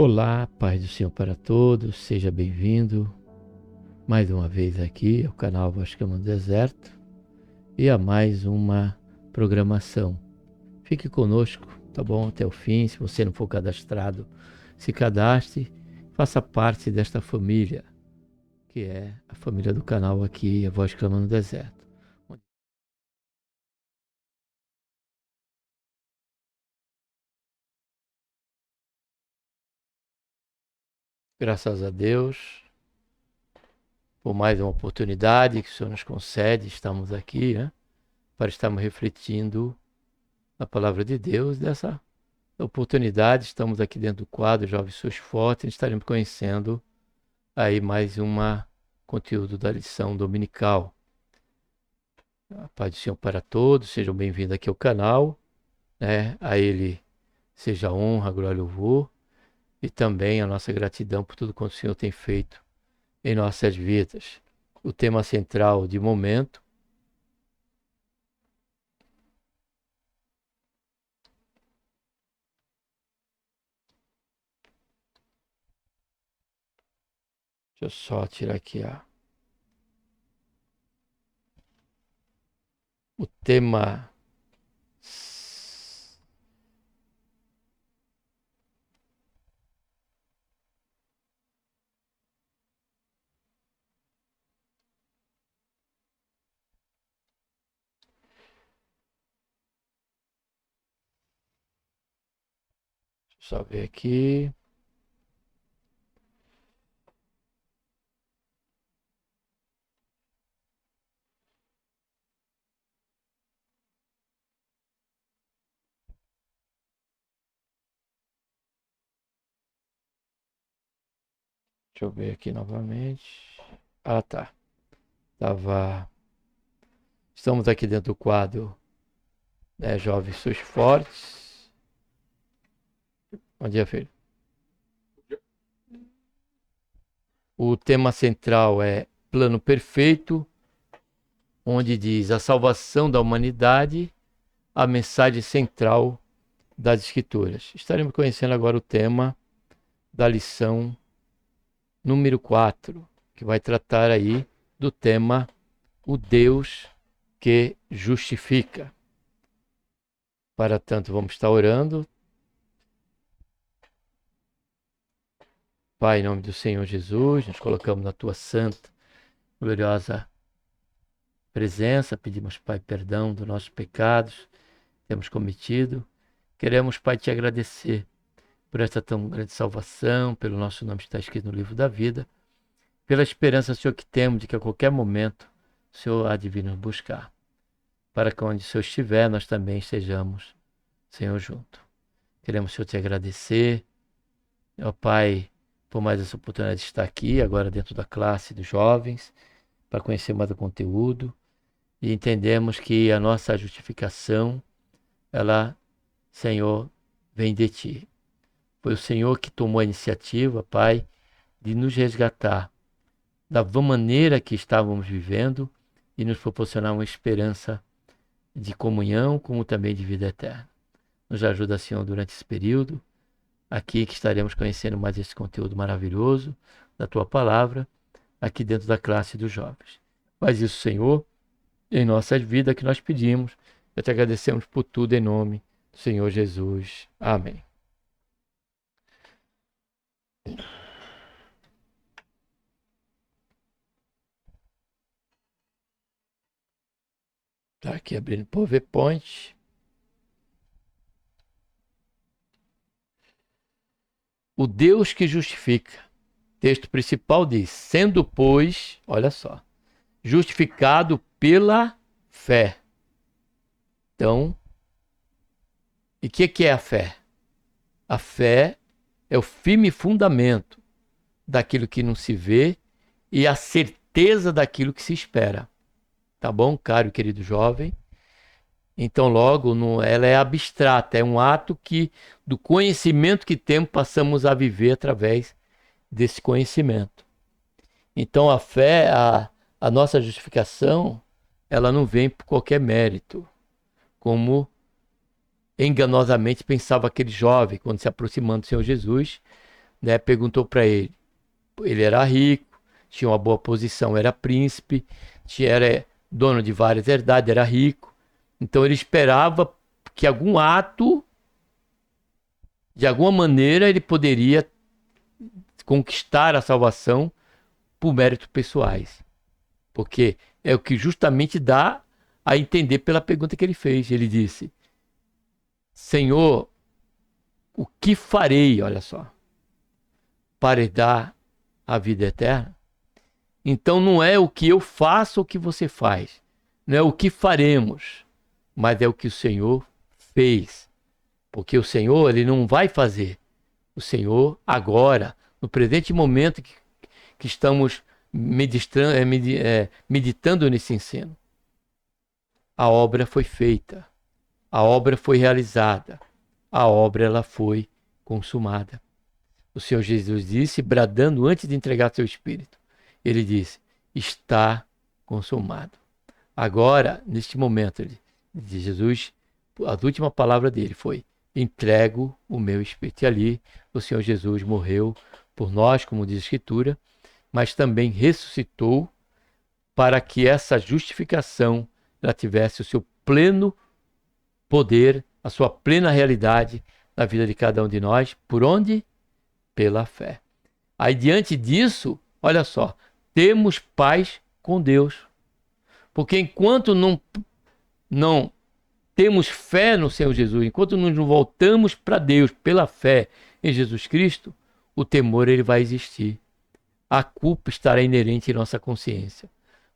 Olá, paz do Senhor para todos, seja bem-vindo mais uma vez aqui ao canal Voz Clamando do Deserto e a mais uma programação. Fique conosco, tá bom? Até o fim. Se você não for cadastrado, se cadastre, faça parte desta família, que é a família do canal aqui, a Voz Clamando do Deserto. Graças a Deus por mais uma oportunidade que o Senhor nos concede, estamos aqui, né, para estarmos refletindo a palavra de Deus. Dessa oportunidade, estamos aqui dentro do quadro Jovens Sois Fortes, estaremos conhecendo aí mais conteúdo da lição dominical. A paz do Senhor para todos, sejam bem-vindos aqui ao canal, né? A Ele seja a honra, a glória e o louvor, e também a nossa gratidão por tudo quanto o Senhor tem feito em nossas vidas. O tema central de momento deixa eu só tirar aqui o tema. Deixa eu só ver aqui. Deixa eu ver aqui novamente. Ah, tá. Estamos aqui dentro do quadro, né, Jovens Sois Fortes. Bom dia, filho. O tema central é Plano Perfeito, onde diz a salvação da humanidade, a mensagem central das Escrituras. Estaremos conhecendo agora o tema da lição número 4, que vai tratar aí do tema o Deus que justifica. Para tanto, vamos estar orando. Pai, em nome do Senhor Jesus, nos colocamos na Tua santa, gloriosa presença, pedimos, Pai, perdão dos nossos pecados que temos cometido. Queremos, Pai, Te agradecer por esta tão grande salvação, pelo nosso nome estar escrito no livro da vida, pela esperança, Senhor, que temos de que a qualquer momento o Senhor há de vir nos buscar, para que onde o Senhor estiver, nós também estejamos, Senhor, junto. Queremos, Senhor, Te agradecer, ó Pai, por mais essa oportunidade de estar aqui, agora dentro da classe dos jovens, para conhecer mais o conteúdo, e entendemos que a nossa justificação, ela, Senhor, vem de Ti. Foi o Senhor que tomou a iniciativa, Pai, de nos resgatar da maneira que estávamos vivendo e nos proporcionar uma esperança de comunhão, como também de vida eterna. Nos ajuda, Senhor, durante esse período, aqui que estaremos conhecendo mais esse conteúdo maravilhoso da Tua Palavra, aqui dentro da classe dos jovens. Faz isso, Senhor, em nossas vidas que nós pedimos. Eu Te agradecemos por tudo em nome do Senhor Jesus. Amém. Está aqui abrindo o PowerPoint. O Deus que justifica. Texto principal diz: sendo, pois, olha só, justificado pela fé. Então, e o que é a fé? A fé é o firme fundamento daquilo que não se vê e a certeza daquilo que se espera. Tá bom, caro e querido jovem? Então, logo, ela é abstrata, é um ato que, do conhecimento que temos, passamos a viver através desse conhecimento. Então, a fé, a nossa justificação, ela não vem por qualquer mérito, como enganosamente pensava aquele jovem, quando se aproximando do Senhor Jesus, né, perguntou para ele. Ele era rico, tinha uma boa posição, era príncipe, era dono de várias herdades, era rico. Então ele esperava que algum ato, de alguma maneira, ele poderia conquistar a salvação por méritos pessoais. Porque é o que justamente dá a entender pela pergunta que ele fez. Ele disse: Senhor, o que farei, olha só, para herdar a vida eterna? Então não é o que eu faço ou o que você faz, não é o que faremos, mas é o que o Senhor fez. Porque o Senhor, ele não vai fazer. O Senhor, agora, no presente momento que estamos meditando nesse ensino, a obra foi feita, a obra foi realizada, a obra ela foi consumada. O Senhor Jesus disse, bradando antes de entregar seu Espírito, ele disse: está consumado. Agora, neste momento, de Jesus, a última palavra dele foi: entrego o meu Espírito. E ali o Senhor Jesus morreu por nós, como diz a Escritura, mas também ressuscitou para que essa justificação ela tivesse o seu pleno poder, a sua plena realidade na vida de cada um de nós. Por onde? Pela fé. Aí, diante disso, olha só, temos paz com Deus. Porque enquanto não temos fé no Senhor Jesus, enquanto não voltamos para Deus pela fé em Jesus Cristo, o temor ele vai existir. A culpa estará inerente em nossa consciência.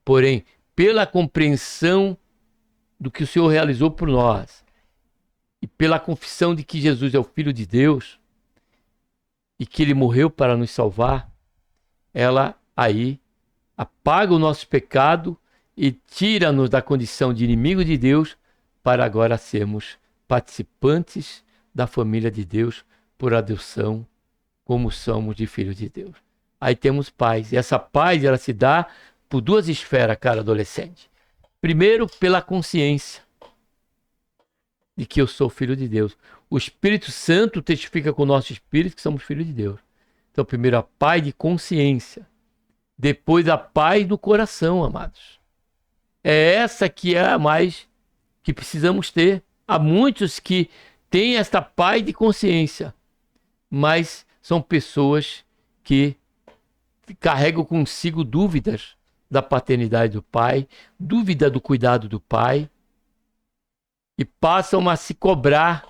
Porém, pela compreensão do que o Senhor realizou por nós e pela confissão de que Jesus é o Filho de Deus e que ele morreu para nos salvar, ela aí apaga o nosso pecado e tira-nos da condição de inimigo de Deus para agora sermos participantes da família de Deus por adoção, como somos de filhos de Deus. Aí temos paz. E essa paz ela se dá por duas esferas, cara adolescente. Primeiro, pela consciência de que eu sou filho de Deus. O Espírito Santo testifica com o nosso espírito que somos filhos de Deus. Então, primeiro a paz de consciência. Depois a paz do coração, amados. É essa que é a mais que precisamos ter. Há muitos que têm esta paz de consciência, mas são pessoas que carregam consigo dúvidas da paternidade do pai, dúvida do cuidado do pai, e passam a se cobrar.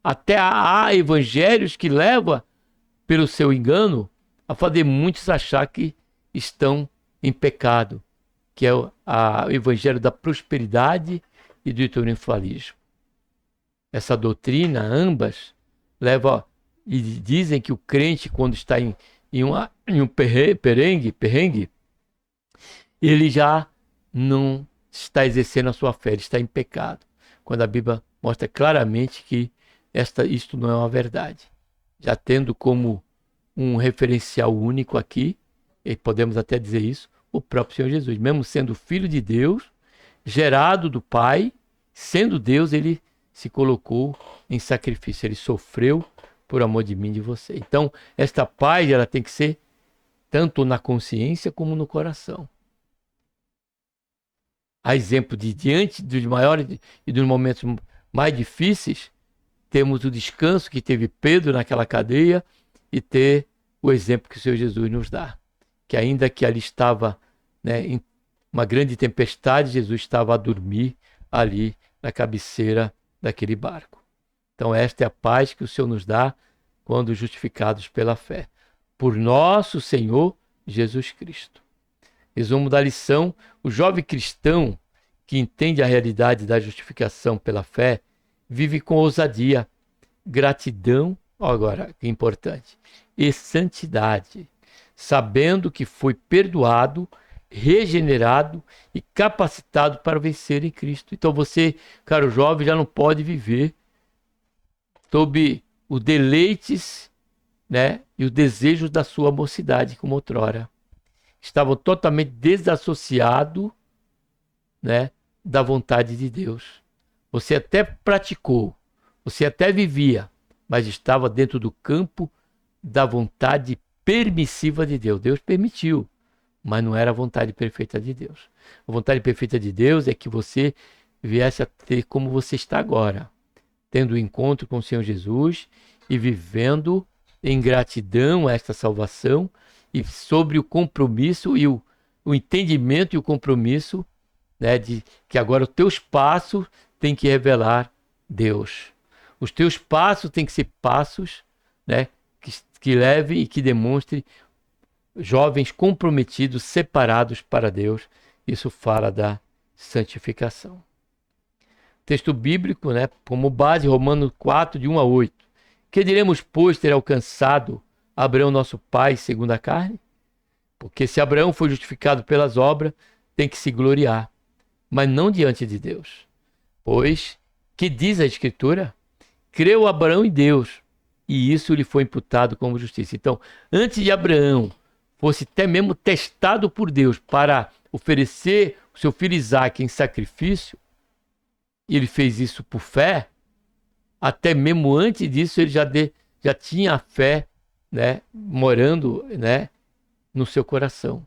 Até há evangelhos que levam, pelo seu engano, a fazer muitos achar que estão em pecado, que é o evangelho da prosperidade e do triunfalismo. Essa doutrina, ambas, leva e dizem que o crente, quando está em um perrengue, ele já não está exercendo a sua fé, ele está em pecado. Quando a Bíblia mostra claramente que isto não é uma verdade. Já tendo como um referencial único aqui, e podemos até dizer isso, o próprio Senhor Jesus. Mesmo sendo filho de Deus, gerado do Pai, sendo Deus, ele se colocou em sacrifício. Ele sofreu por amor de mim e de você. Então, esta paz ela tem que ser tanto na consciência como no coração. A exemplo de diante dos maiores e dos momentos mais difíceis, temos o descanso que teve Pedro naquela cadeia e ter o exemplo que o Senhor Jesus nos dá. Que ainda que ali estava, em uma grande tempestade, Jesus estava a dormir ali na cabeceira daquele barco. Então esta é a paz que o Senhor nos dá quando justificados pela fé. Por nosso Senhor Jesus Cristo. Resumo da lição: o jovem cristão que entende a realidade da justificação pela fé vive com ousadia, gratidão, agora que importante, e santidade, sabendo que foi perdoado, regenerado e capacitado para vencer em Cristo. Então você, caro jovem, já não pode viver sob os deleites, e os desejos da sua mocidade, como outrora. Estavam totalmente desassociados, da vontade de Deus. Você até praticou, você até vivia, mas estava dentro do campo da vontade permissiva de Deus. Deus permitiu, mas não era a vontade perfeita de Deus. A vontade perfeita de Deus é que você viesse a ter como você está agora, tendo um encontro com o Senhor Jesus e vivendo em gratidão a esta salvação e sobre o compromisso e o entendimento e o compromisso, né, de que agora os teus passos têm que revelar Deus. Os teus passos têm que ser passos, né, que levem e que demonstrem jovens comprometidos, separados para Deus. Isso fala da santificação. Texto bíblico, né, como base, Romanos 4, de 1 a 8. Que diremos, pois, ter alcançado Abraão, nosso pai, segundo a carne? Porque se Abraão foi justificado pelas obras, tem que se gloriar, mas não diante de Deus. Pois, que diz a Escritura? Creu Abraão em Deus, e isso lhe foi imputado como justiça. Então, antes de Abraão fosse até mesmo testado por Deus para oferecer o seu filho Isaque em sacrifício, e ele fez isso por fé, até mesmo antes disso ele já tinha a fé, né, morando, né, no seu coração.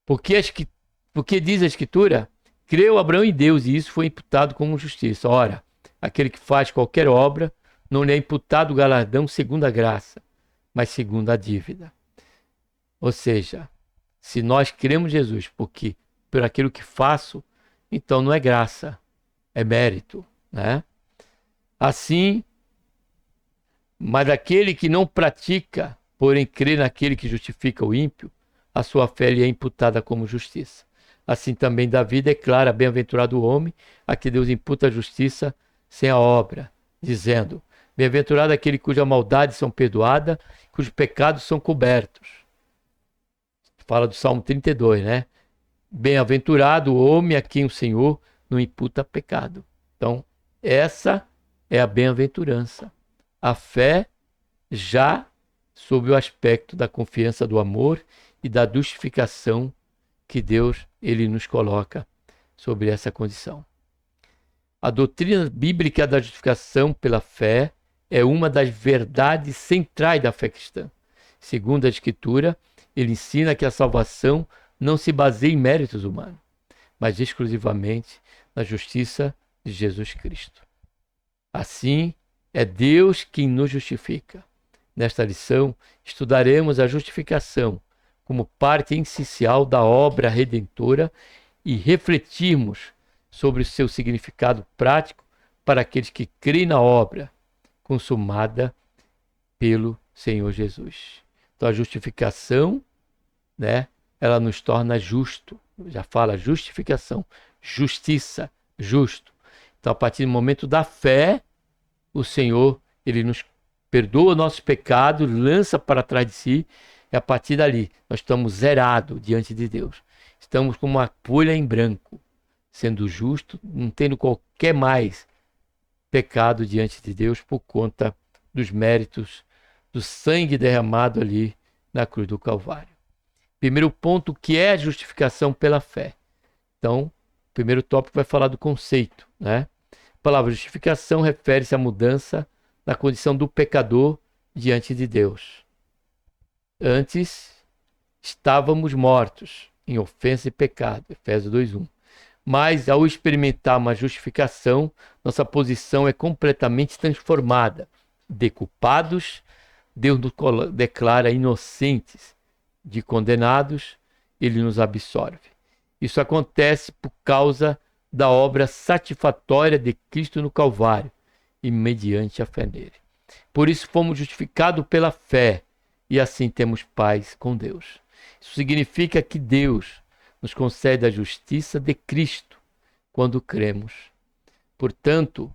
Porque diz a Escritura, creu Abraão em Deus e isso foi imputado como justiça. Ora, aquele que faz qualquer obra não lhe é imputado o galardão segundo a graça, mas segundo a dívida. Ou seja, se nós cremos em Jesus porque por aquilo que faço, então não é graça, é mérito, né? Assim, mas aquele que não pratica, porém crê naquele que justifica o ímpio, a sua fé lhe é imputada como justiça. Assim também Davi declara, bem-aventurado o homem a que Deus imputa a justiça sem a obra, dizendo, bem-aventurado aquele cuja maldade são perdoadas, cujos pecados são cobertos. Fala do Salmo 32, né? Bem-aventurado o homem a quem o Senhor não imputa pecado. Então, essa é a bem-aventurança. A fé já sob o aspecto da confiança, do amor e da justificação que Deus ele nos coloca sobre essa condição. A doutrina bíblica da justificação pela fé é uma das verdades centrais da fé cristã. Segundo a Escritura, ele ensina que a salvação não se baseia em méritos humanos, mas exclusivamente na justiça de Jesus Cristo. Assim, é Deus quem nos justifica. Nesta lição, estudaremos a justificação como parte essencial da obra redentora e refletirmos sobre o seu significado prático para aqueles que creem na obra consumada pelo Senhor Jesus. Então, a justificação, né, ela nos torna justo. Já fala justificação, justiça, justo. Então, a partir do momento da fé, o Senhor, ele nos perdoa nossos pecados, lança para trás de si, e a partir dali nós estamos zerados diante de Deus. Estamos como uma folha em branco, sendo justo, não tendo qualquer mais pecado diante de Deus por conta dos méritos do sangue derramado ali na cruz do Calvário. Primeiro ponto, que é a justificação pela fé. Então, o primeiro tópico vai falar do conceito, né? A palavra justificação refere-se à mudança na condição do pecador diante de Deus. Antes, estávamos mortos em ofensa e pecado, Efésios 2:1. Mas, ao experimentar uma justificação, nossa posição é completamente transformada. De culpados, Deus nos declara inocentes. De condenados, ele nos absorve. Isso acontece por causa da obra satisfatória de Cristo no Calvário e mediante a fé nele. Por isso fomos justificados pela fé e assim temos paz com Deus. Isso significa que Deus nos concede a justiça de Cristo quando cremos. Portanto,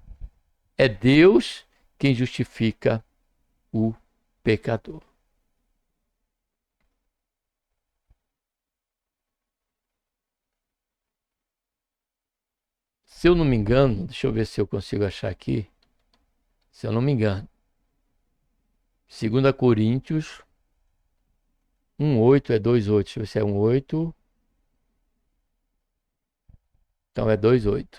é Deus quem justifica o pecador. Se eu não me engano, deixa eu ver se eu consigo achar aqui. Se eu não me engano, 2 Coríntios 1:8 é 2:8. Deixa eu ver se é 1:8. Então é 2:8.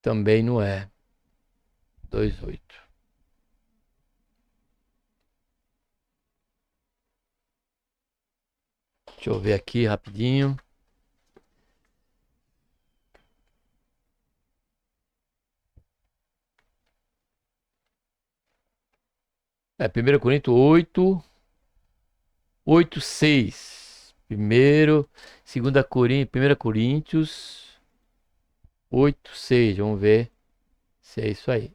Também não é. 2:8. Deixa eu ver aqui rapidinho. É 1 Coríntios 8:6. Primeiro, 2 Coríntios, 1 Coríntios 8:6. Vamos ver se é isso aí.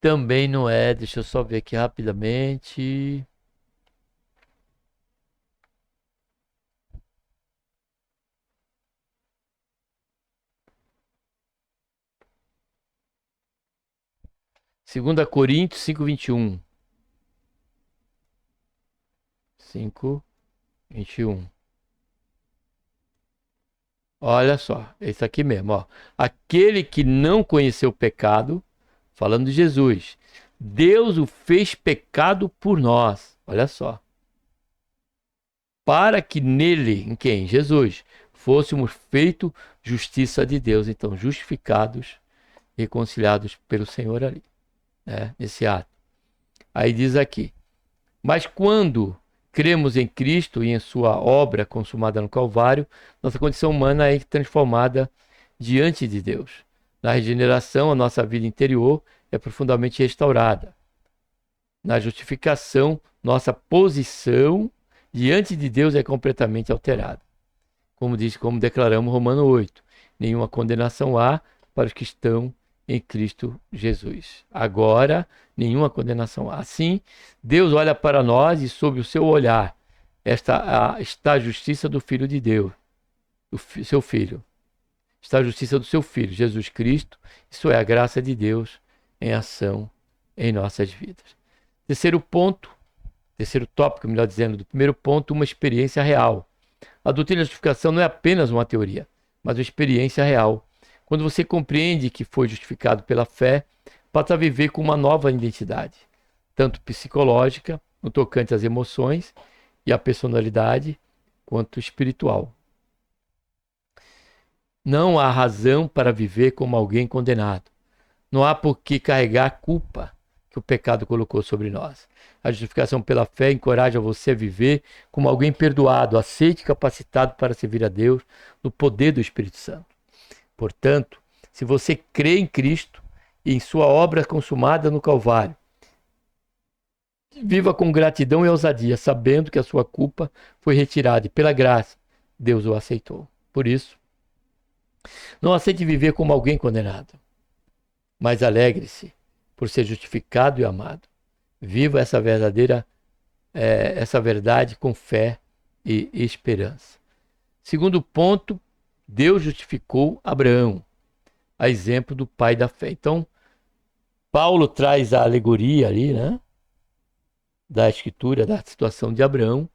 Também não é. Deixa eu só ver aqui rapidamente. Segunda Coríntios 5:21. 5:21. Olha só, esse aqui mesmo, ó. Aquele que não conheceu o pecado, falando de Jesus, Deus o fez pecado por nós. Olha só. Para que nele, em quem? Jesus, fôssemos feito justiça de Deus. Então, justificados, reconciliados pelo Senhor ali, né? Nesse ato. Aí diz aqui, mas quando cremos em Cristo e em sua obra consumada no Calvário, nossa condição humana é transformada diante de Deus. Na regeneração, a nossa vida interior é profundamente restaurada. Na justificação, nossa posição diante de Deus é completamente alterada. Como declaramos Romano 8, nenhuma condenação há para os que estão em Cristo Jesus. Agora, nenhuma condenação há. Assim, Deus olha para nós e sob o seu olhar está a justiça do Filho de Deus, seu Filho. Está a justiça do seu Filho, Jesus Cristo. Isso é a graça de Deus em ação em nossas vidas. Terceiro tópico, melhor dizendo, do primeiro ponto, uma experiência real. A doutrina da justificação não é apenas uma teoria, mas uma experiência real. Quando você compreende que foi justificado pela fé, passa a viver com uma nova identidade, tanto psicológica, no tocante às emoções e à personalidade, quanto espiritual. Não há razão para viver como alguém condenado. Não há por que carregar a culpa que o pecado colocou sobre nós. A justificação pela fé encoraja você a viver como alguém perdoado, aceite e capacitado para servir a Deus no poder do Espírito Santo. Portanto, se você crê em Cristo e em sua obra consumada no Calvário, viva com gratidão e ousadia, sabendo que a sua culpa foi retirada e pela graça Deus o aceitou. Por isso, não aceite viver como alguém condenado, mas alegre-se por ser justificado e amado. Viva essa verdade com fé e esperança. Segundo ponto, Deus justificou Abraão, a exemplo do pai da fé. Então, Paulo traz a alegoria ali, né, da escritura, da situação de Abraão,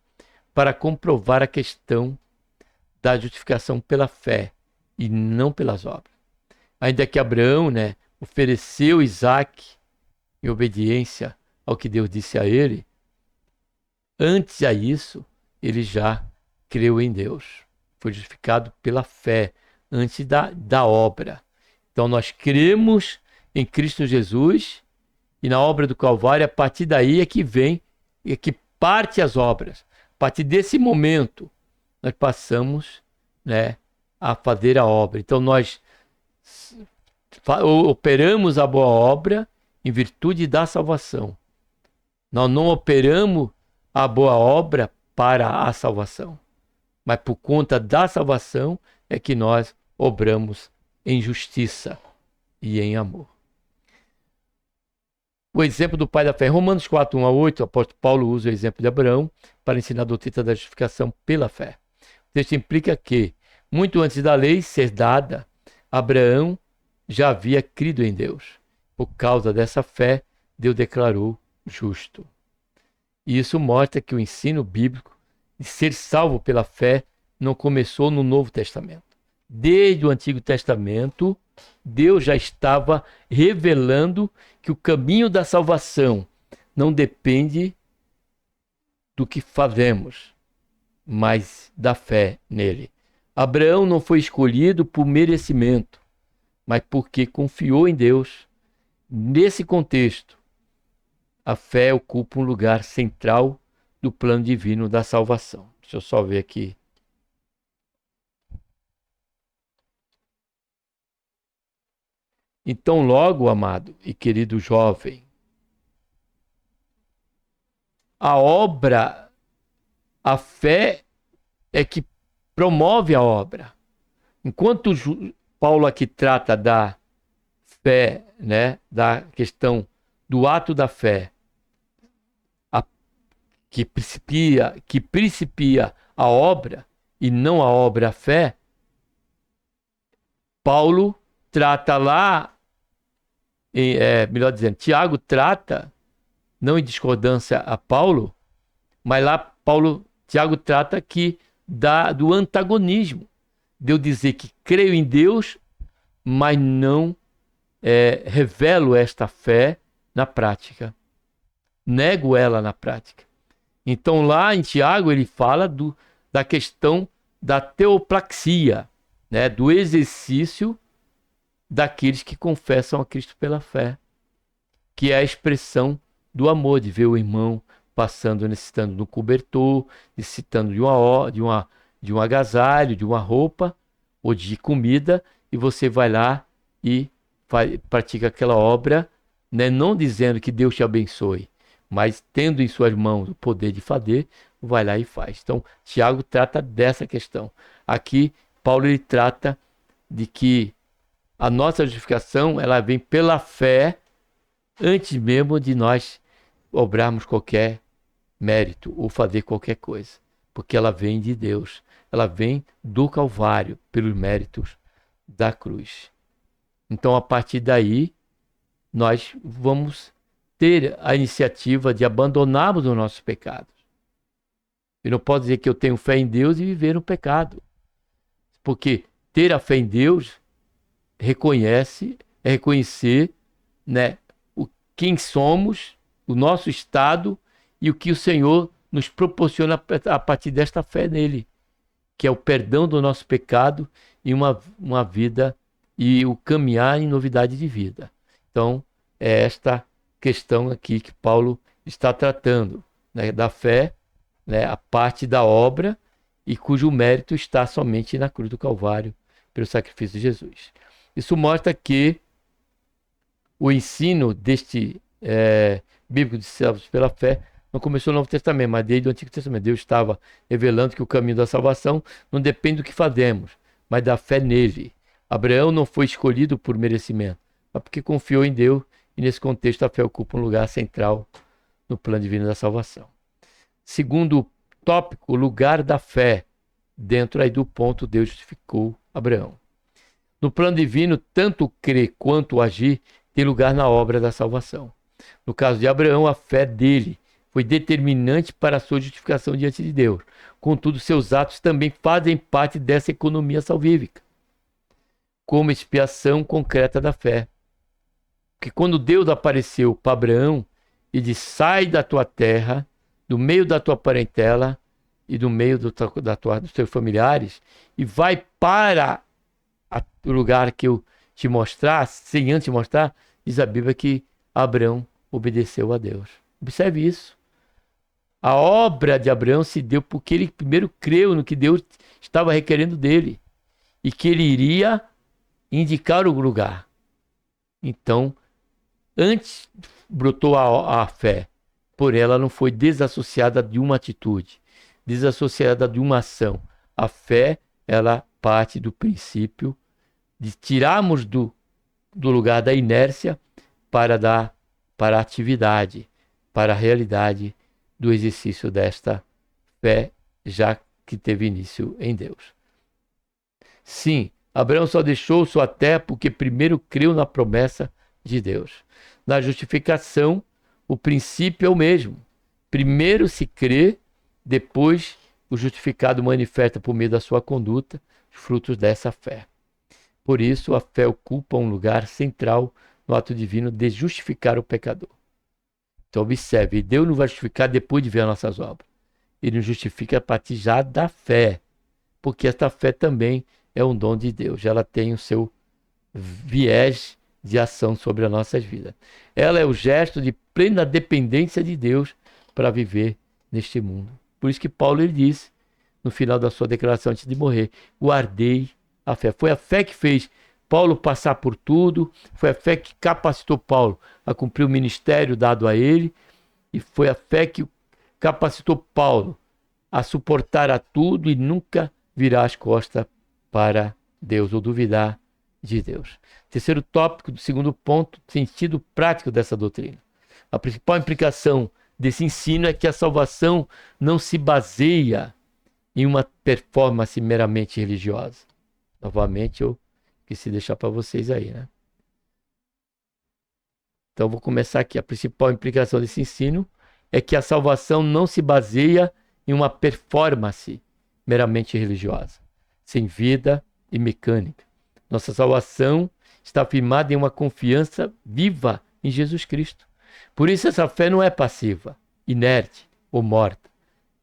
para comprovar a questão da justificação pela fé e não pelas obras. Ainda que Abraão, né, ofereceu Isaque em obediência ao que Deus disse a ele, antes a isso, ele já creu em Deus. Foi justificado pela fé, antes da obra. Então nós cremos em Cristo Jesus e na obra do Calvário, a partir daí é que vem, é que parte as obras. A partir desse momento, nós passamos, né, a fazer a obra. Então nós operamos a boa obra em virtude da salvação. Nós não operamos a boa obra para a salvação, mas por conta da salvação é que nós obramos em justiça e em amor. O exemplo do pai da fé. Em Romanos 4:1-8, o apóstolo Paulo usa o exemplo de Abraão para ensinar a doutrina da justificação pela fé. O texto implica que, muito antes da lei ser dada, Abraão já havia crido em Deus. Por causa dessa fé, Deus declarou justo. E isso mostra que o ensino bíblico de ser salvo pela fé não começou no Novo Testamento. Desde o Antigo Testamento, Deus já estava revelando que o caminho da salvação não depende do que fazemos, mas da fé nele. Abraão não foi escolhido por merecimento, mas porque confiou em Deus. Nesse contexto, a fé ocupa um lugar central do plano divino da salvação. Deixa eu só ver aqui. Então, logo, amado e querido jovem, a fé é que promove a obra. Enquanto Paulo aqui trata da fé, né, da questão do ato da fé, que principia a obra e não a obra a fé, Paulo trata lá, melhor dizendo, Tiago trata, não em discordância a Paulo, mas lá Tiago trata aqui do antagonismo, de eu dizer que creio em Deus, mas não revelo esta fé na prática, nego ela na prática. Então lá em Tiago ele fala da questão da teoplaxia, né, do exercício daqueles que confessam a Cristo pela fé, que é a expressão do amor, de ver o irmão passando, necessitando de um cobertor, necessitando de um agasalho, de uma roupa ou de comida, e você vai lá e pratica aquela obra, né, não dizendo que Deus te abençoe, mas tendo em suas mãos o poder de fazer, vai lá e faz. Então, Tiago trata dessa questão. Aqui, Paulo ele trata de que a nossa justificação ela vem pela fé, antes mesmo de nós obrarmos qualquer mérito ou fazer qualquer coisa, porque ela vem de Deus, ela vem do Calvário, pelos méritos da cruz. Então, a partir daí, nós vamos ter a iniciativa de abandonarmos os nossos pecados. Eu não posso dizer que eu tenho fé em Deus e viver no pecado, porque ter a fé em Deus é reconhecer, né, quem somos, o nosso estado e o que o Senhor nos proporciona a partir desta fé nele, que é o perdão do nosso pecado e uma vida e o caminhar em novidade de vida. Então, é esta questão aqui que Paulo está tratando, né, da fé, né, a parte da obra e cujo mérito está somente na cruz do Calvário, pelo sacrifício de Jesus. Isso mostra que o ensino deste bíblico de salvos pela fé não começou no Novo Testamento, mas desde o Antigo Testamento. Deus estava revelando que o caminho da salvação não depende do que fazemos, mas da fé nele. Abraão não foi escolhido por merecimento, mas porque confiou em Deus, e nesse contexto a fé ocupa um lugar central no plano divino da salvação. Segundo tópico, o lugar da fé, dentro aí do ponto Deus justificou Abraão. No plano divino, tanto crer quanto agir tem lugar na obra da salvação. No caso de Abraão, a fé dele foi determinante para a sua justificação diante de Deus. Contudo, seus atos também fazem parte dessa economia salvífica, como expiação concreta da fé. Porque quando Deus apareceu para Abraão e disse: sai da tua terra, do meio da tua parentela e do meio dos teus familiares, e vai para o lugar que eu te mostrar, sem antes te mostrar, diz a Bíblia que Abraão obedeceu a Deus. Observe isso. A obra de Abraão se deu porque ele primeiro creu no que Deus estava requerendo dele e que ele iria indicar o lugar. Então, antes brotou a fé, por ela não foi desassociada de uma atitude, desassociada de uma ação. A fé, ela parte do princípio de tirarmos do lugar da inércia para a atividade, para a realidade do exercício desta fé, já que teve início em Deus. Sim, Abraão só deixou sua terra porque primeiro creu na promessa de Deus. Na justificação, o princípio é o mesmo. Primeiro se crê, depois o justificado manifesta por meio da sua conduta os frutos dessa fé. Por isso, a fé ocupa um lugar central no ato divino de justificar o pecador. Então, observe, Deus não vai justificar depois de ver as nossas obras. Ele nos justifica a partir já da fé, porque esta fé também é um dom de Deus. Ela tem o seu viés de ação sobre as nossas vidas. Ela é o gesto de plena dependência de Deus para viver neste mundo. Por isso que Paulo ele disse, no final da sua declaração antes de morrer, guardei a fé. Foi a fé que fez Paulo passar por tudo, foi a fé que capacitou Paulo a cumprir o ministério dado a ele, e foi a fé que capacitou Paulo a suportar a tudo e nunca virar as costas para Deus ou duvidar de Deus. Terceiro tópico, do segundo ponto, sentido prático dessa doutrina. A principal implicação desse ensino é que a salvação não se baseia em uma performance meramente religiosa. Novamente, eu quis deixar para vocês aí, né? Então, vou começar aqui. A principal implicação desse ensino é que a salvação não se baseia em uma performance meramente religiosa, sem vida e mecânica. Nossa salvação está firmada em uma confiança viva em Jesus Cristo. Por isso, essa fé não é passiva, inerte ou morta.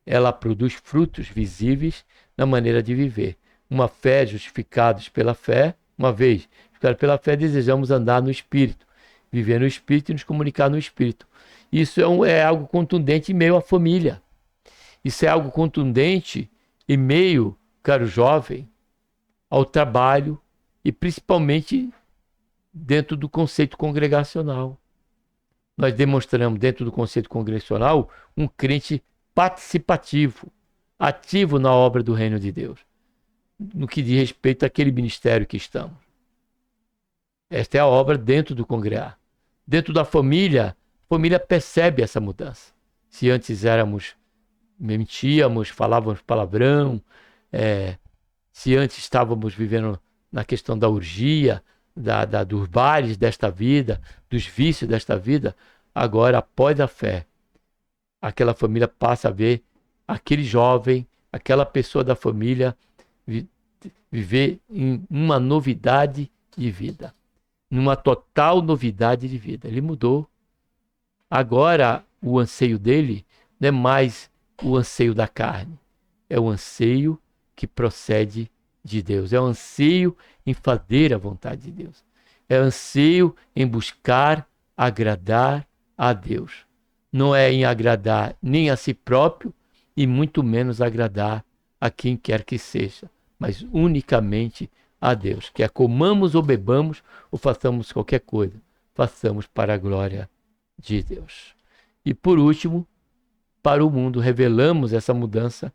Ela produz frutos visíveis na maneira de viver. Uma fé justificados pela fé, uma vez justificados pela fé, desejamos andar no Espírito, viver no Espírito e nos comunicar no Espírito. Isso é algo contundente em meio à família. Isso é algo contundente em meio, caro jovem, ao trabalho e principalmente dentro do conceito congregacional. Nós demonstramos dentro do conceito congregacional um crente participativo, ativo na obra do reino de Deus, no que diz respeito àquele ministério que estamos. Esta é a obra dentro do congregar. Dentro da família, a família percebe essa mudança. Se antes mentíamos, falávamos palavrão, se antes estávamos vivendo na questão da orgia, dos bares desta vida, dos vícios desta vida, agora, após a fé, aquela família passa a ver aquele jovem, aquela pessoa da família viver em uma novidade de vida, numa total novidade de vida. Ele mudou. Agora, o anseio dele não é mais o anseio da carne, é o anseio que procede de Deus, é o anseio em fazer a vontade de Deus, é o anseio em buscar agradar a Deus. Não é em agradar nem a si próprio e muito menos agradar a quem quer que seja, mas unicamente a Deus. Quer comamos ou bebamos ou façamos qualquer coisa, façamos para a glória de Deus. E por último, para o mundo, revelamos essa mudança,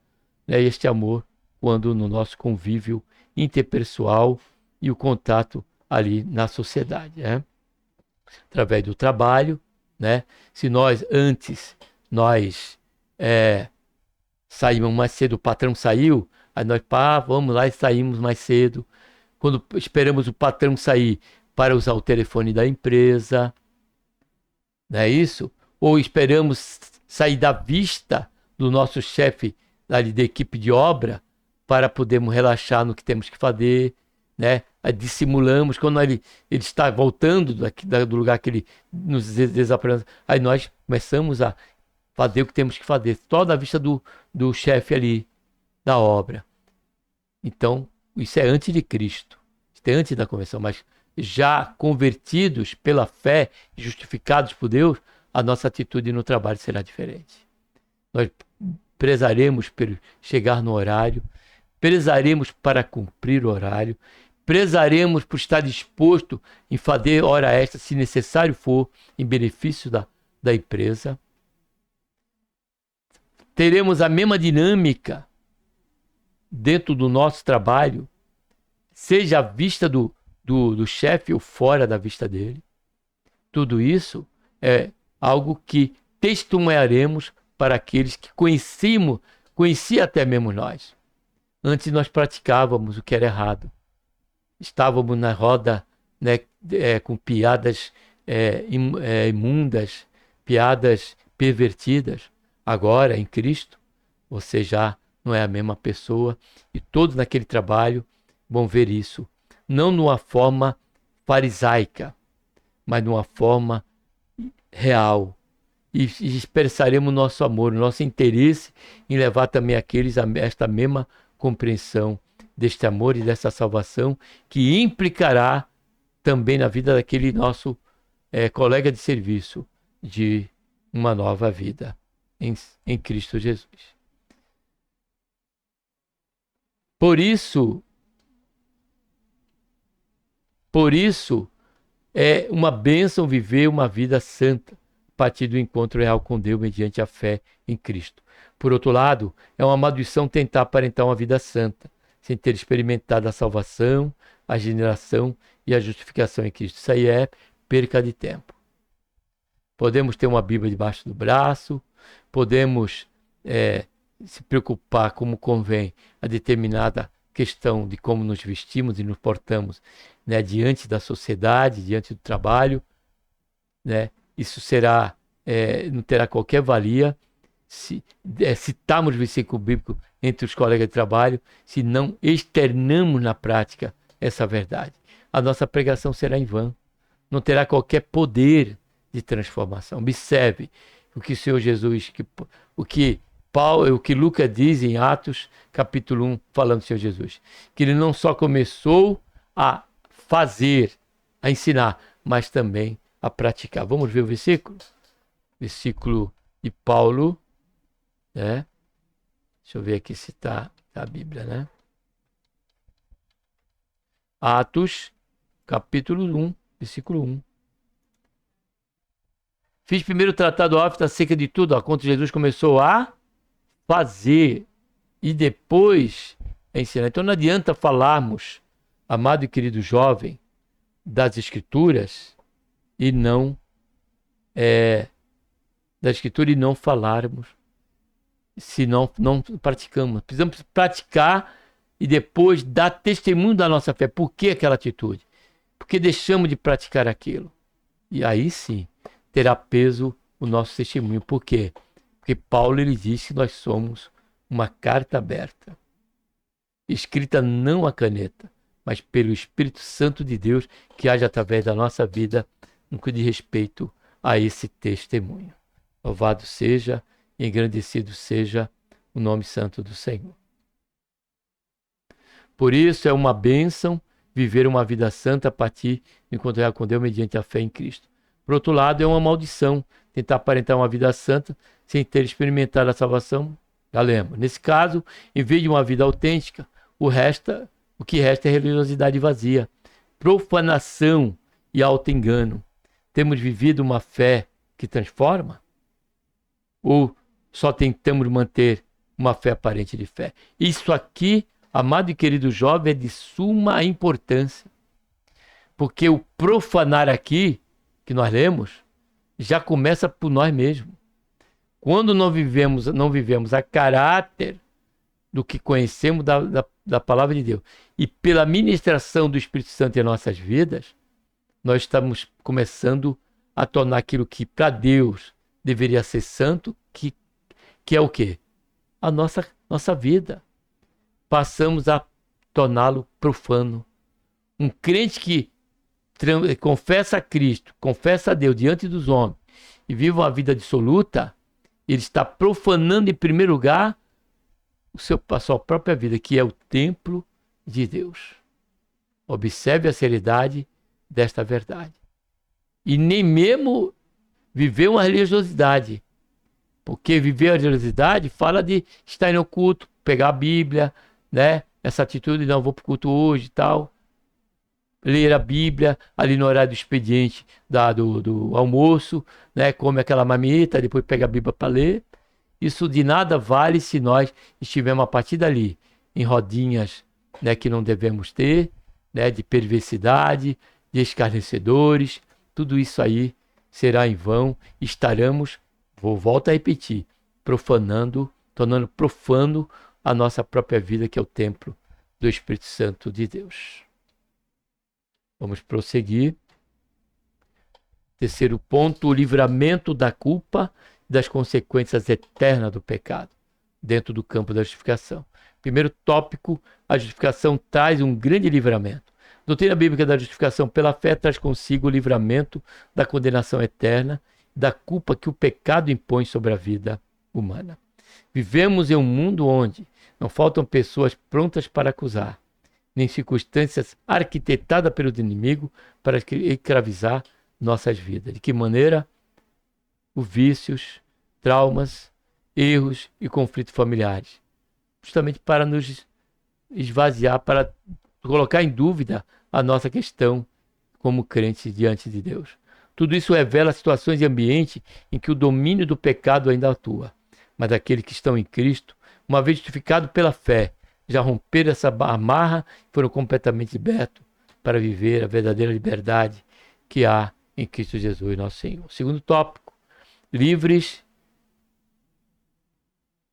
este amor, quando no nosso convívio interpessoal e o contato ali na sociedade, através do trabalho, Se nós antes saímos mais cedo, o patrão saiu, aí nós vamos lá e saímos mais cedo. Quando esperamos o patrão sair para usar o telefone da empresa, não é isso? Ou esperamos sair da vista do nosso chefe ali da equipe de obra para podermos relaxar no que temos que fazer, Aí dissimulamos, quando ele está voltando do lugar que ele nos desaparece, aí nós começamos a fazer o que temos que fazer, só da vista do chefe ali da obra. Então, isso é antes de Cristo, isso é antes da conversão, mas já convertidos pela fé, justificados por Deus, a nossa atitude no trabalho será diferente. Nós prezaremos por chegar no horário, prezaremos para cumprir o horário, prezaremos por estar disposto em fazer hora extra, se necessário for, em benefício da empresa. Teremos a mesma dinâmica dentro do nosso trabalho, seja à vista do chefe ou fora da vista dele. Tudo isso é algo que testemunharemos para aqueles que conheciam até mesmo nós. Antes nós praticávamos o que era errado. Estávamos na roda, com piadas imundas, piadas pervertidas. Agora, em Cristo, você já não é a mesma pessoa. E todos naquele trabalho vão ver isso. Não numa forma farisaica, mas numa forma real, e expressaremos nosso amor, nosso interesse em levar também aqueles a esta mesma compreensão deste amor e dessa salvação, que implicará também na vida daquele nosso colega de serviço, de uma nova vida em Cristo Jesus. Por isso é uma bênção viver uma vida santa, a partir do encontro real com Deus mediante a fé em Cristo. Por outro lado, é uma maldição tentar aparentar uma vida santa, sem ter experimentado a salvação, a regeneração e a justificação em Cristo. Isso aí é perca de tempo. Podemos ter uma Bíblia debaixo do braço, podemos se preocupar como convém a determinada questão de como nos vestimos e nos portamos, né, diante da sociedade, diante do trabalho, né? Isso não terá qualquer valia se citarmos versículo bíblico entre os colegas de trabalho, se não externamos na prática essa verdade. A nossa pregação será em vão, não terá qualquer poder de transformação. Observe o que o Senhor Jesus, o que Lucas diz em Atos, capítulo 1, falando do Senhor Jesus, que ele não só começou a fazer, a ensinar, mas também a praticar. Vamos ver o versículo? Versículo de Paulo, né? Deixa eu ver aqui se está a Bíblia, né? Atos, capítulo 1, versículo 1. Fiz primeiro tratado óbvio acerca de tudo, quando Jesus começou a fazer e depois a ensinar. Então não adianta falarmos, amado e querido jovem, das Escrituras e não da Escritura e não falarmos, se não praticamos. Precisamos praticar e depois dar testemunho da nossa fé. Por que aquela atitude? Porque deixamos de praticar aquilo. E aí sim terá peso o nosso testemunho. Por quê? Porque Paulo ele diz que nós somos uma carta aberta, escrita não a caneta, mas pelo Espírito Santo de Deus, que age através da nossa vida no que diz respeito a esse testemunho. Louvado seja e engrandecido seja o nome santo do Senhor. Por isso é uma bênção viver uma vida santa a partir de encontrar com Deus mediante a fé em Cristo. Por outro lado, é uma maldição tentar aparentar uma vida santa sem ter experimentado a salvação. Já lembro. Nesse caso, em vez de uma vida autêntica, o que resta é religiosidade vazia, profanação e auto-engano. Temos vivido uma fé que transforma? Ou só tentamos manter uma fé aparente de fé? Isso aqui, amado e querido jovem, é de suma importância. Porque o profanar aqui, que nós lemos, já começa por nós mesmos. Quando não vivemos a caráter do que conhecemos da palavra de Deus e pela ministração do Espírito Santo em nossas vidas, nós estamos começando a tornar aquilo que para Deus deveria ser santo, que é o quê? A nossa vida. Passamos a torná-lo profano. Um crente que confessa a Cristo, confessa a Deus diante dos homens e vive uma vida dissoluta, ele está profanando em primeiro lugar a sua própria vida, que é o templo de Deus. Observe a seriedade desta verdade. E nem mesmo viver uma religiosidade, porque viver a religiosidade fala de estar no culto, pegar a Bíblia, né? Essa atitude, não, vou para o culto hoje e tal. Ler a Bíblia ali no horário do expediente do almoço, né? Come aquela marmita, depois pega a Bíblia para ler. Isso de nada vale se nós estivermos a partir dali em rodinhas, né, que não devemos ter, né, de perversidade, de escarnecedores. Tudo isso aí será em vão. Estaremos, volto a repetir, tornando profano a nossa própria vida, que é o templo do Espírito Santo de Deus. Vamos prosseguir. Terceiro ponto, o livramento da culpa e das consequências eternas do pecado, dentro do campo da justificação. Primeiro tópico, a justificação traz um grande livramento. A doutrina bíblica da justificação pela fé traz consigo o livramento da condenação eterna da culpa que o pecado impõe sobre a vida humana. Vivemos em um mundo onde não faltam pessoas prontas para acusar, nem circunstâncias arquitetadas pelo inimigo para escravizar nossas vidas. De que maneira? Os vícios, traumas, erros e conflitos familiares. Justamente para nos esvaziar, para colocar em dúvida a nossa questão como crentes diante de Deus. Tudo isso revela situações e ambientes em que o domínio do pecado ainda atua. Mas aqueles que estão em Cristo, uma vez justificados pela fé, já romperam essa amarra e foram completamente libertos para viver a verdadeira liberdade que há em Cristo Jesus, nosso Senhor. Segundo tópico, livres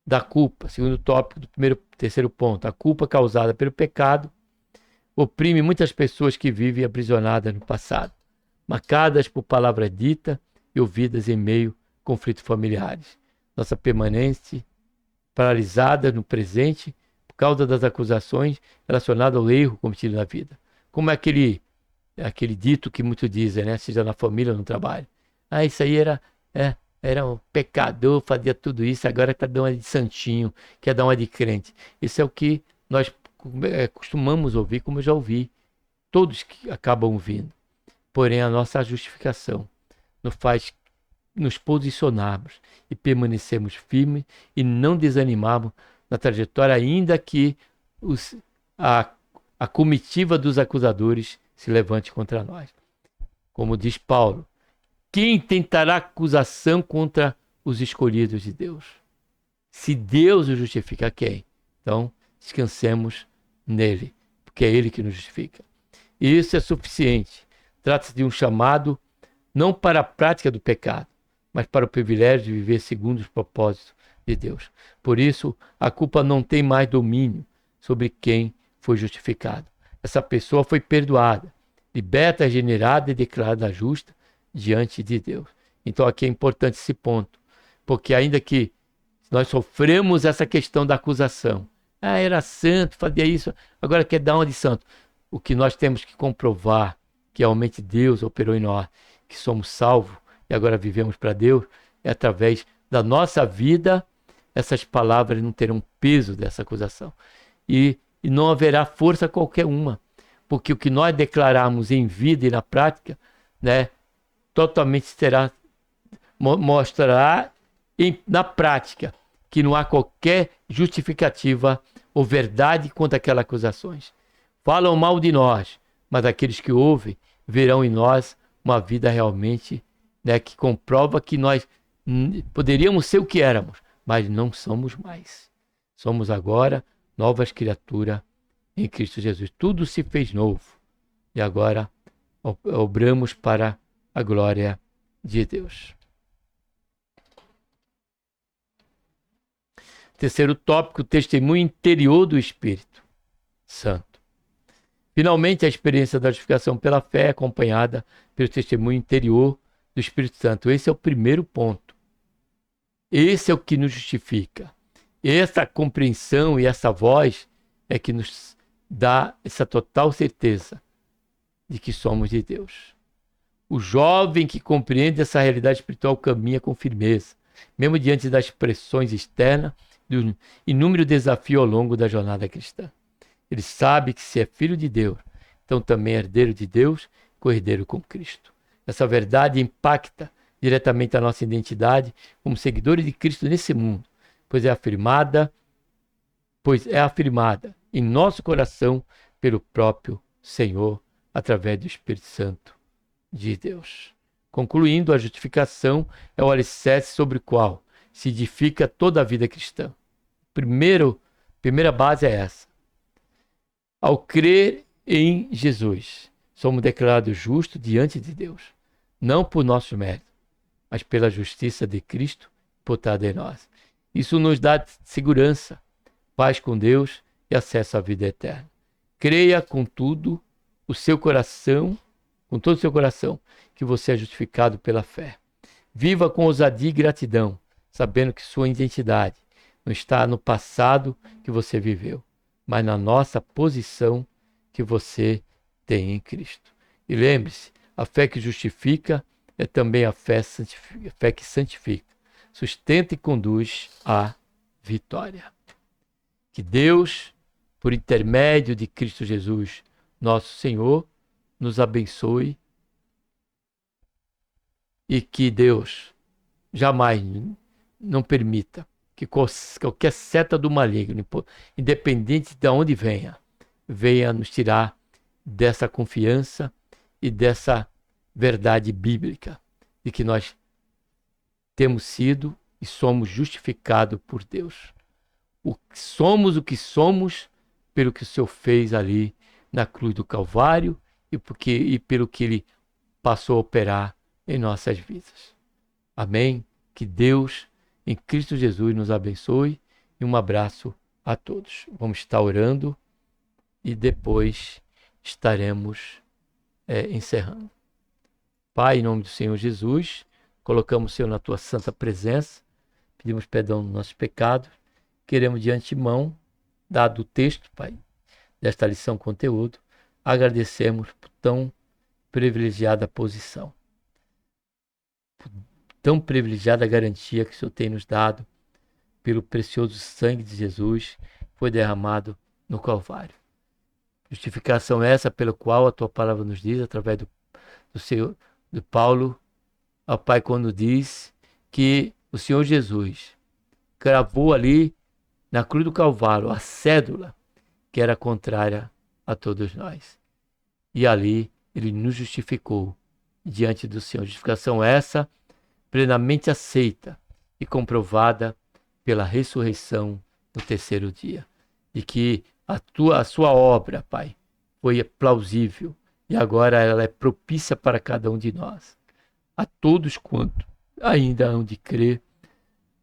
da culpa. Segundo tópico do terceiro ponto, a culpa causada pelo pecado oprime muitas pessoas que vivem aprisionadas no passado, marcadas por palavras ditas e ouvidas em meio a conflitos familiares. Nossa permanência paralisada no presente por causa das acusações relacionadas ao erro cometido na vida. Como é aquele dito que muitos dizem, né? Seja na família ou no trabalho. Ah, isso aí era um pecador, fazia tudo isso, agora está dando uma de santinho, quer dar uma de crente. Isso é o que nós costumamos ouvir, como eu já ouvi. Todos que acabam ouvindo. Porém, a nossa justificação nos faz nos posicionarmos e permanecermos firmes e não desanimarmos na trajetória, ainda que a comitiva dos acusadores se levante contra nós. Como diz Paulo, quem tentará acusação contra os escolhidos de Deus? Se Deus o justifica, quem? Então, descansemos nele, porque é ele que nos justifica. E isso é suficiente. Trata-se de um chamado não para a prática do pecado, mas para o privilégio de viver segundo os propósitos de Deus. Por isso, a culpa não tem mais domínio sobre quem foi justificado. Essa pessoa foi perdoada, liberta, regenerada e declarada justa diante de Deus. Então aqui é importante esse ponto, porque ainda que nós sofremos essa questão da acusação, era santo, fazia isso, agora quer dar uma de santo. O que nós temos que comprovar que realmente Deus operou em nós, que somos salvos e agora vivemos para Deus, é através da nossa vida, essas palavras não terão peso dessa acusação. E não haverá força qualquer uma, porque o que nós declararmos em vida e na prática, né, totalmente mostrará na prática que não há qualquer justificativa ou verdade contra aquelas acusações. Falam mal de nós, mas aqueles que ouvem verão em nós uma vida realmente, né, que comprova que nós poderíamos ser o que éramos, mas não somos mais. Somos agora novas criaturas em Cristo Jesus. Tudo se fez novo e agora obramos para a glória de Deus. Terceiro tópico, o testemunho interior do Espírito Santo. Finalmente, a experiência da justificação pela fé é acompanhada pelo testemunho interior do Espírito Santo. Esse é o primeiro ponto. Esse é o que nos justifica. Essa compreensão e essa voz é que nos dá essa total certeza de que somos de Deus. O jovem que compreende essa realidade espiritual caminha com firmeza, mesmo diante das pressões externas e do inúmero desafio ao longo da jornada cristã. Ele sabe que se é filho de Deus, então também é herdeiro de Deus, co-herdeiro com Cristo. Essa verdade impacta diretamente a nossa identidade como seguidores de Cristo nesse mundo, pois é afirmada em nosso coração pelo próprio Senhor, através do Espírito Santo de Deus. Concluindo, a justificação é o alicerce sobre o qual se edifica toda a vida cristã. Primeira base é essa. Ao crer em Jesus, somos declarados justos diante de Deus, não por nosso mérito, mas pela justiça de Cristo imputada em nós. Isso nos dá segurança, paz com Deus e acesso à vida eterna. Creia com todo o seu coração, que você é justificado pela fé. Viva com ousadia e gratidão, sabendo que sua identidade não está no passado que você viveu, mas na nossa posição que você tem em Cristo. E lembre-se, a fé que justifica é também a fé que santifica, sustenta e conduz à vitória. Que Deus, por intermédio de Cristo Jesus, nosso Senhor, nos abençoe e que Deus jamais não permita que qualquer seta do maligno, independente de onde venha nos tirar dessa confiança e dessa verdade bíblica de que nós temos sido e somos justificados por Deus. Somos o que somos pelo que o Senhor fez ali na cruz do Calvário e pelo que Ele passou a operar em nossas vidas. Amém? Que Deus, em Cristo Jesus, nos abençoe e um abraço a todos. Vamos estar orando e depois estaremos encerrando. Pai, em nome do Senhor Jesus, colocamos o Senhor na Tua santa presença, pedimos perdão dos nossos pecados, queremos de antemão, dado o texto, Pai, desta lição conteúdo, agradecemos por tão privilegiada posição, por tão privilegiada garantia que o Senhor tem nos dado pelo precioso sangue de Jesus que foi derramado no Calvário. Justificação essa pela qual a Tua palavra nos diz, através do Paulo, ao Pai, quando diz que o Senhor Jesus cravou ali na cruz do Calvário a cédula que era contrária a todos nós. E ali Ele nos justificou diante do Senhor. Justificação essa plenamente aceita e comprovada pela ressurreição no terceiro dia. E que a sua obra, Pai, foi plausível e agora ela é propícia para cada um de nós. A todos quanto ainda hão de crer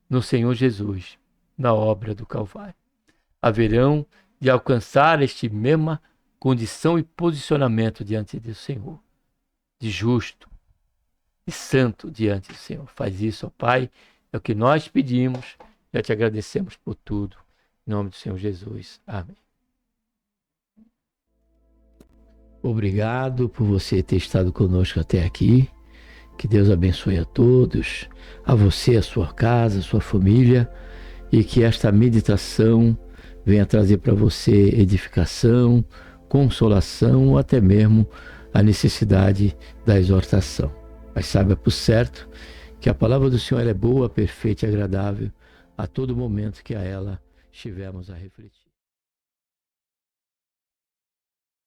no Senhor Jesus, na obra do Calvário. Haverão de alcançar esta mesma condição e posicionamento diante do Senhor, de justo e santo diante do Senhor. Faz isso, ó Pai, é o que nós pedimos, já te agradecemos por tudo. Em nome do Senhor Jesus. Amém. Obrigado por você ter estado conosco até aqui. Que Deus abençoe a todos, a você, a sua casa, a sua família, e que esta meditação venha trazer para você edificação, consolação ou até mesmo a necessidade da exortação. Mas saiba por certo que a palavra do Senhor é boa, perfeita e agradável a todo momento que a ela estivermos a refletir.